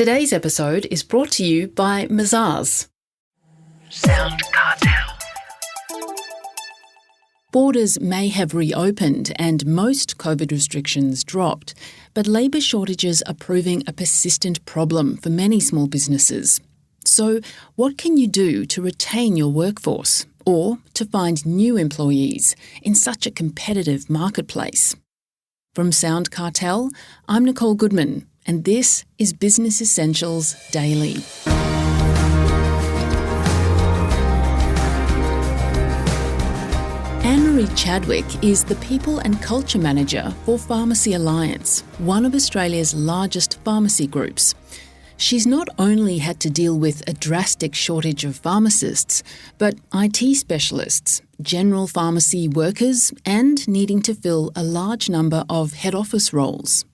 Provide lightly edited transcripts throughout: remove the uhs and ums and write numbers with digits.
Today's episode is brought to you by Mazars. SoundCartel. Borders may have reopened and most COVID restrictions dropped, but labour shortages are proving a persistent problem for many small businesses. So, what can you do to retain your workforce or to find new employees in such a competitive marketplace? From SoundCartel, I'm Nicole Goodman, and this is Business Essentials Daily. Ann-Maree Chadwick is the People and Culture Manager for Pharmacy Alliance, one of Australia's largest pharmacy groups. She's not only had to deal with a drastic shortage of pharmacists, but IT specialists, general pharmacy workers, and needing to fill a large number of head office roles.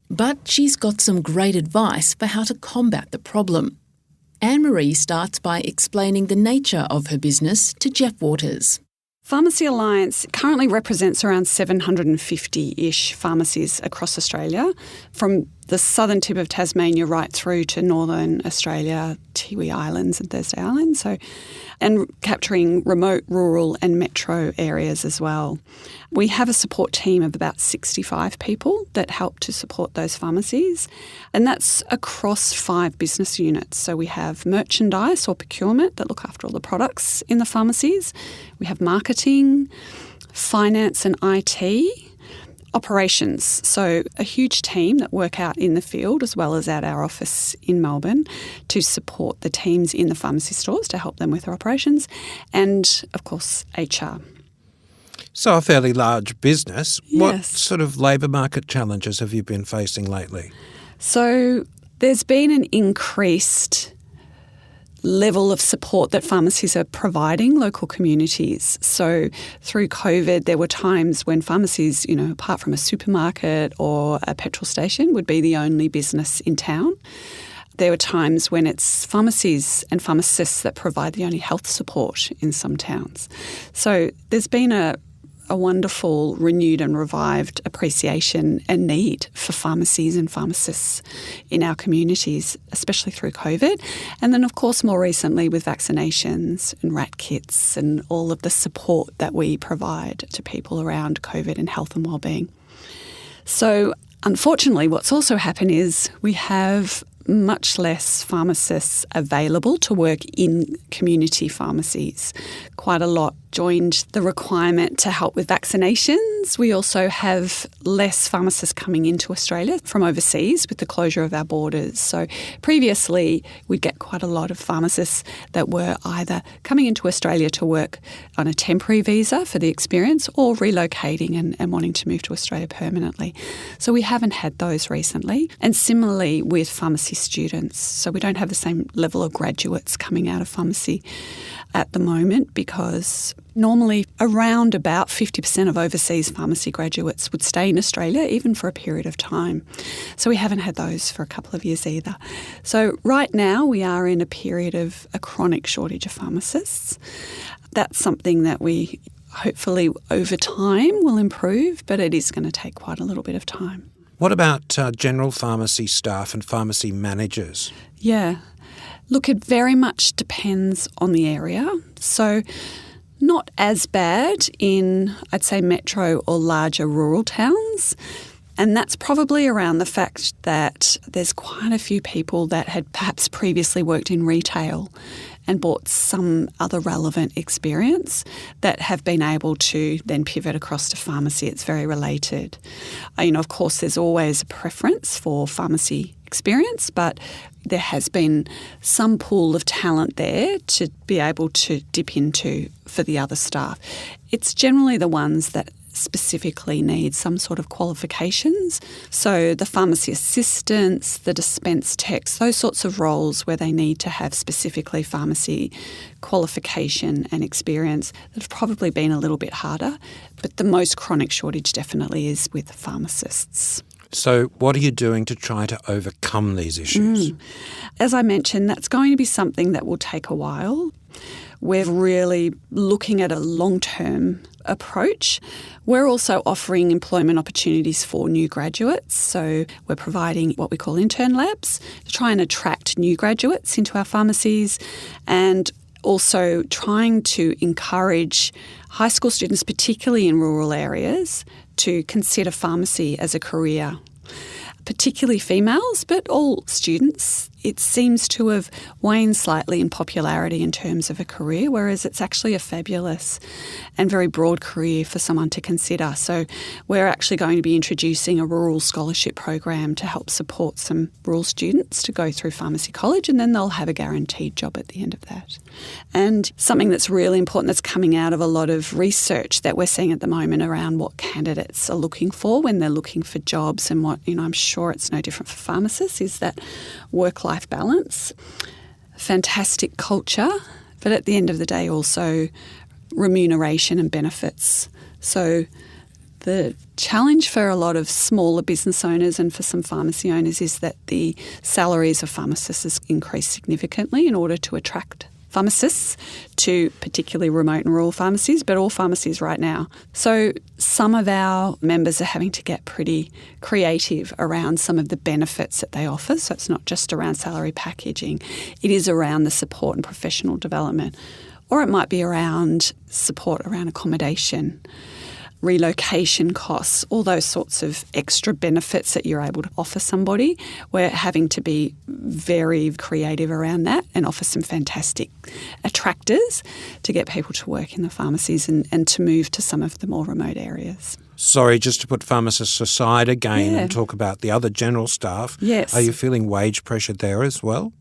But she's got some great advice for how to combat the problem. Ann-Maree starts by explaining the nature of her business to Jeff Waters. Pharmacy Alliance currently represents around 750-ish pharmacies across Australia, from the southern tip of Tasmania right through to northern Australia, Tiwi Islands and Thursday Island, and capturing remote, rural and metro areas as well. We have a support team of about 65 people that help to support those pharmacies, and that's across 5 business units. So we have merchandise or procurement that look after all the products in the pharmacies. We have marketing, finance and IT, operations, so a huge team that work out in the field as well as at our office in Melbourne to support the teams in the pharmacy stores to help them with their operations, and of course HR. So a fairly large business. Yes. What sort of labour market challenges have you been facing lately? So there's been an increased level of support that pharmacies are providing local communities. So through COVID, there were times when pharmacies, apart from a supermarket or a petrol station, would be the only business in town. There were times when it's pharmacies and pharmacists that provide the only health support in some towns. So there's been a wonderful, renewed and revived appreciation and need for pharmacies and pharmacists in our communities, especially through COVID. And then, of course, more recently with vaccinations and RAT kits and all of the support that we provide to people around COVID and health and wellbeing. So, unfortunately, what's also happened is we have much less pharmacists available to work in community pharmacies. Quite a lot joined the requirement to help with vaccinations. We also have less pharmacists coming into Australia from overseas with the closure of our borders. So previously, we'd get quite a lot of pharmacists that were either coming into Australia to work on a temporary visa for the experience or relocating and wanting to move to Australia permanently. So we haven't had those recently. And similarly with pharmacy students. So we don't have the same level of graduates coming out of pharmacy at the moment, because normally around about 50% of overseas pharmacy graduates would stay in Australia even for a period of time. So we haven't had those for a couple of years either. So right now we are in a period of a chronic shortage of pharmacists. That's something that we hopefully over time will improve, but it is going to take quite a little bit of time. What about general pharmacy staff and pharmacy managers? Yeah. Look, it very much depends on the area. So not as bad in, I'd say, metro or larger rural towns. And that's probably around the fact that there's quite a few people that had perhaps previously worked in retail and brought some other relevant experience that have been able to then pivot across to pharmacy. It's very related. Of course, there's always a preference for pharmacy experience, but there has been some pool of talent there to be able to dip into for the other staff. It's generally the ones that specifically need some sort of qualifications. So the pharmacy assistants, the dispense techs, those sorts of roles where they need to have specifically pharmacy qualification and experience that have probably been a little bit harder. But the most chronic shortage definitely is with pharmacists. So what are you doing to try to overcome these issues? As I mentioned, that's going to be something that will take a while. We're really looking at a long-term approach. We're also offering employment opportunities for new graduates. So we're providing what we call intern labs to try and attract new graduates into our pharmacies, and also trying to encourage high school students, particularly in rural areas, to consider pharmacy as a career. Particularly females, but all students. It seems to have waned slightly in popularity in terms of a career, whereas it's actually a fabulous and very broad career for someone to consider. So we're actually going to be introducing a rural scholarship program to help support some rural students to go through pharmacy college, and then they'll have a guaranteed job at the end of that. And something that's really important that's coming out of a lot of research that we're seeing at the moment around what candidates are looking for when they're looking for jobs, and what, I'm sure it's no different for pharmacists, is that work-life balance, fantastic culture, but at the end of the day also remuneration and benefits. So the challenge for a lot of smaller business owners and for some pharmacy owners is that the salaries of pharmacists has increased significantly in order to attract pharmacists to particularly remote and rural pharmacies, but all pharmacies right now. So some of our members are having to get pretty creative around some of the benefits that they offer. So it's not just around salary packaging. It is around the support and professional development. Or it might be around support around accommodation, relocation costs, all those sorts of extra benefits that you're able to offer somebody. We're having to be very creative around that and offer some fantastic attractors to get people to work in the pharmacies and to move to some of the more remote areas. Sorry, just to put pharmacists aside again and talk about the other general staff. Yes. Are you feeling wage pressure there as well?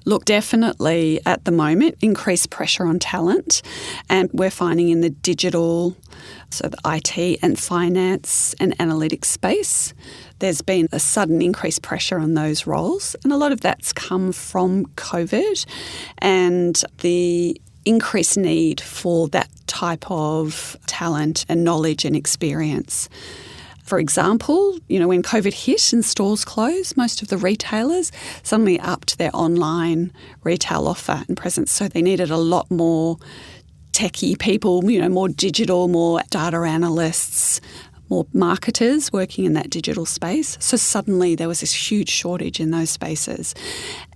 Look, definitely at the moment, increased pressure on talent. And we're finding in the digital, so the IT and finance and analytics space, there's been a sudden increased pressure on those roles. And a lot of that's come from COVID and the increased need for that type of talent and knowledge and experience. For example, when COVID hit and stores closed, most of the retailers suddenly upped their online retail offer and presence. So they needed a lot more techie people, more digital, more data analysts, more marketers working in that digital space. So suddenly there was this huge shortage in those spaces.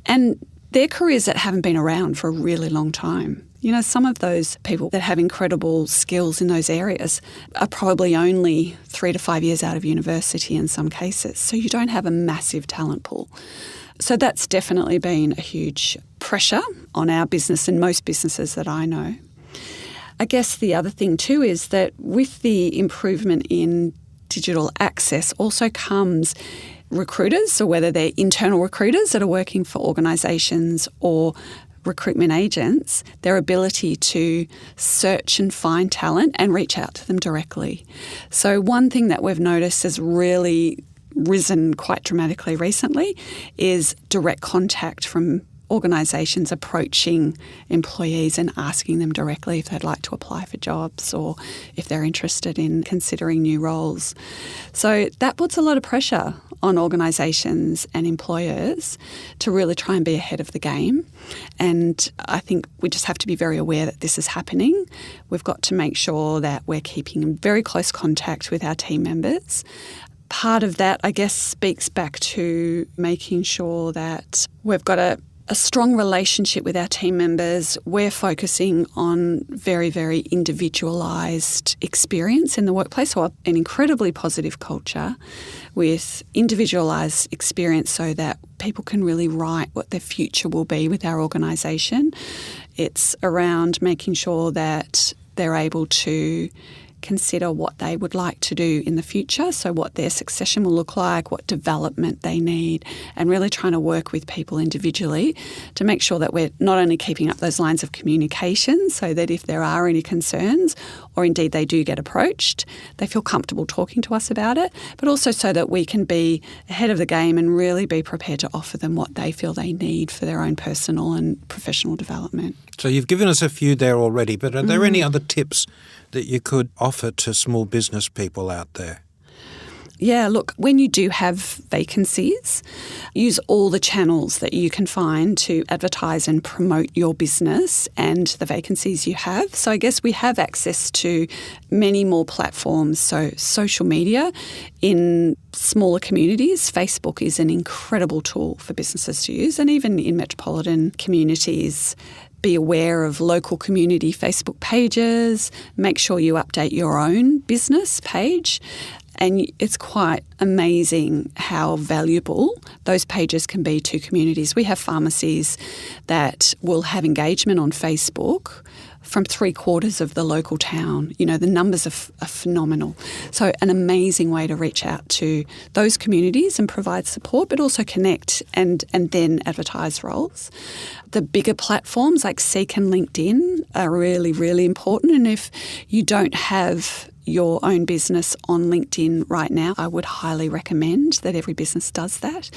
And they're careers that haven't been around for a really long time. Some of those people that have incredible skills in those areas are probably only 3 to 5 years out of university in some cases. So you don't have a massive talent pool. So that's definitely been a huge pressure on our business and most businesses that I know. I guess the other thing too is that with the improvement in digital access also comes recruiters, so whether they're internal recruiters that are working for organisations or recruitment agents, their ability to search and find talent and reach out to them directly. So one thing that we've noticed has really risen quite dramatically recently is direct contact from organisations approaching employees and asking them directly if they'd like to apply for jobs or if they're interested in considering new roles. So that puts a lot of pressure on organisations and employers to really try and be ahead of the game. And I think we just have to be very aware that this is happening. We've got to make sure that we're keeping in very close contact with our team members. Part of that, I guess, speaks back to making sure that we've got a strong relationship with our team members. We're focusing on very, very individualised experience in the workplace, so an incredibly positive culture with individualised experience so that people can really write what their future will be with our organisation. It's around making sure that they're able to consider what they would like to do in the future, so what their succession will look like, what development they need, and really trying to work with people individually to make sure that we're not only keeping up those lines of communication so that if there are any concerns or indeed they do get approached, they feel comfortable talking to us about it, but also so that we can be ahead of the game and really be prepared to offer them what they feel they need for their own personal and professional development. So you've given us a few there already, but are there any other tips that you could offer to small business people out there? Yeah, look, when you do have vacancies, use all the channels that you can find to advertise and promote your business and the vacancies you have. So I guess we have access to many more platforms. So social media in smaller communities, Facebook is an incredible tool for businesses to use, and even in metropolitan communities, be aware of local community Facebook pages, make sure you update your own business page. And it's quite amazing how valuable those pages can be to communities. We have pharmacies that will have engagement on Facebook from 3/4 of the local town. You know, the numbers are phenomenal. So an amazing way to reach out to those communities and provide support, but also connect and then advertise roles. The bigger platforms like Seek and LinkedIn are really, really important. And if you don't have your own business on LinkedIn right now, I would highly recommend that every business does that.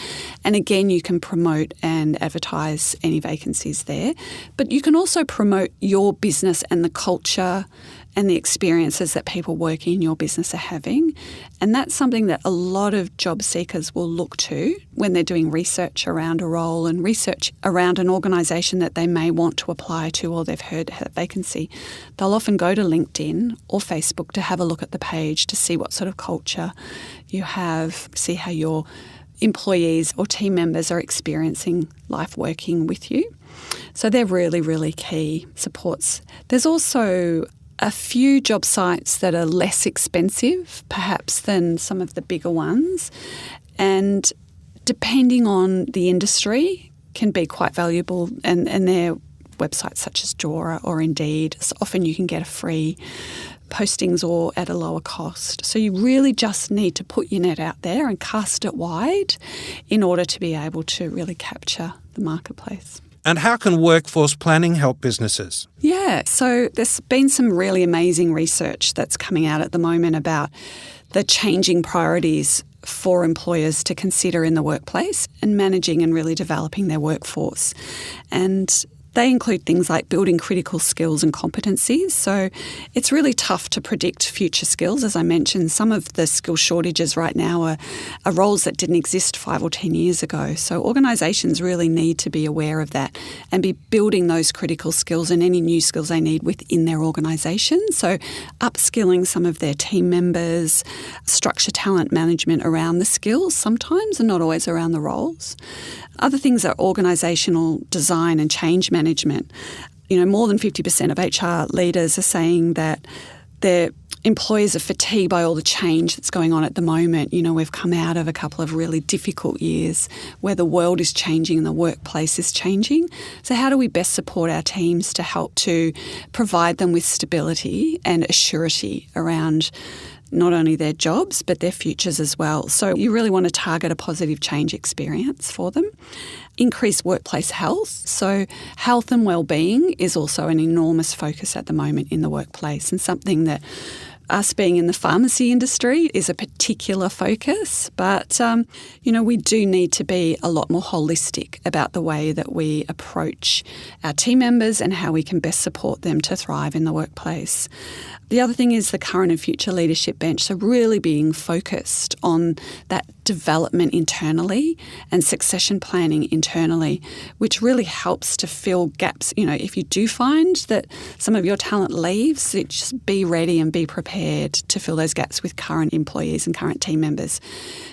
And again, you can promote and advertise any vacancies there. But you can also promote your business and the culture and the experiences that people working in your business are having. And that's something that a lot of job seekers will look to when they're doing research around a role and research around an organisation that they may want to apply to or they've heard a vacancy. They'll often go to LinkedIn or Facebook to have a look at the page to see what sort of culture you have, see how your employees or team members are experiencing life working with you. So they're really, really key supports. There's also a few job sites that are less expensive, perhaps, than some of the bigger ones. And depending on the industry, can be quite valuable. And they're websites such as Jora or Indeed. So often you can get a free postings or at a lower cost. So you really just need to put your net out there and cast it wide in order to be able to really capture the marketplace. And how can workforce planning help businesses? Yeah, so there's been some really amazing research that's coming out at the moment about the changing priorities for employers to consider in the workplace and managing and really developing their workforce. And they include things like building critical skills and competencies. So it's really tough to predict future skills. As I mentioned, some of the skill shortages right now are roles that didn't exist 5 or 10 years ago. So organisations really need to be aware of that and be building those critical skills and any new skills they need within their organisation. So upskilling some of their team members, structure talent management around the skills sometimes and not always around the roles. Other things are organisational design and change management. You know, more than 50% of HR leaders are saying that their employees are fatigued by all the change that's going on at the moment. You know, we've come out of a couple of really difficult years where the world is changing and the workplace is changing. So how do we best support our teams to help to provide them with stability and assurity around not only their jobs, but their futures as well. So you really want to target a positive change experience for them. Increase workplace health. So health and well-being is also an enormous focus at the moment in the workplace, and something that us being in the pharmacy industry is a particular focus. But, you know, we do need to be a lot more holistic about the way that we approach our team members and how we can best support them to thrive in the workplace. The other thing is the current and future leadership bench. So really being focused on that development internally and succession planning internally, which really helps to fill gaps. You know, if you do find that some of your talent leaves, just be ready and be prepared to fill those gaps with current employees and current team members,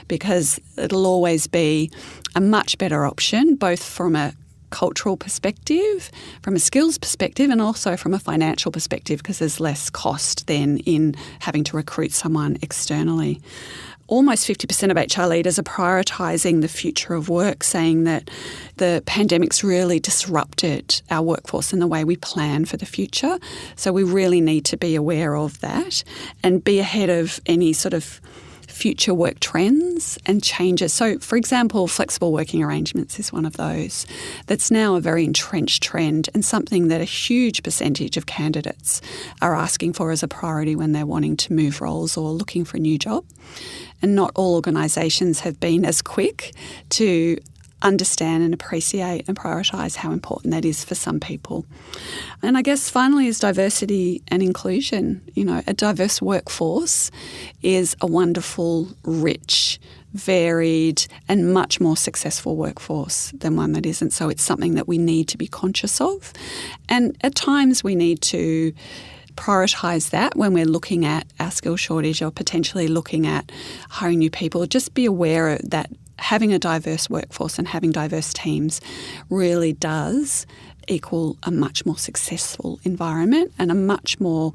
because it'll always be a much better option, both from a cultural perspective, from a skills perspective, and also from a financial perspective, because there's less cost then in having to recruit someone externally. Almost 50% of HR leaders are prioritising the future of work, saying that the pandemic's really disrupted our workforce and the way we plan for the future. So we really need to be aware of that and be ahead of any sort of future work trends and changes. So, for example, flexible working arrangements is one of those. That's now a very entrenched trend and something that a huge percentage of candidates are asking for as a priority when they're wanting to move roles or looking for a new job. And not all organisations have been as quick to understand and appreciate and prioritise how important that is for some people. And I guess finally is diversity and inclusion. You know, a diverse workforce is a wonderful, rich, varied and much more successful workforce than one that isn't. So it's something that we need to be conscious of. And at times we need to prioritise that when we're looking at our skill shortage or potentially looking at hiring new people. Just be aware that having a diverse workforce and having diverse teams really does equal a much more successful environment and a much more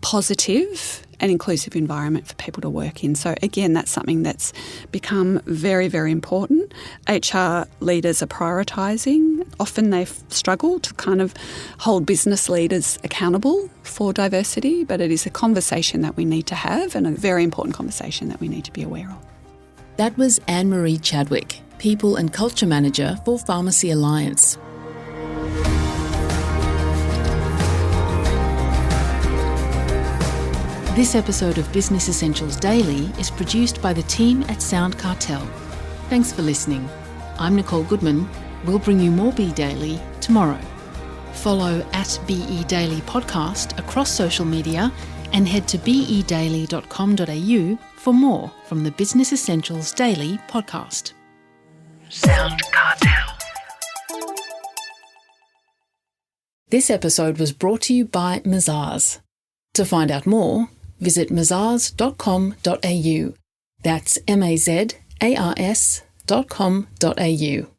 positive and inclusive environment for people to work in. So again, that's something that's become very, very important. HR leaders are prioritising. Often they struggle to kind of hold business leaders accountable for diversity, but it is a conversation that we need to have and a very important conversation that we need to be aware of. That was Ann-Maree Chadwick, People and Culture Manager for Pharmacy Alliance. This episode of Business Essentials Daily is produced by the team at SoundCartel. Thanks for listening. I'm Nicole Goodman. We'll bring you more Be Daily tomorrow. Follow @BE Daily Podcast across social media and head to bedaily.com.au for more from the Business Essentials Daily podcast. SoundCartel. This episode was brought to you by Mazars. To find out more, visit mazars.com.au. That's mazars.com.au.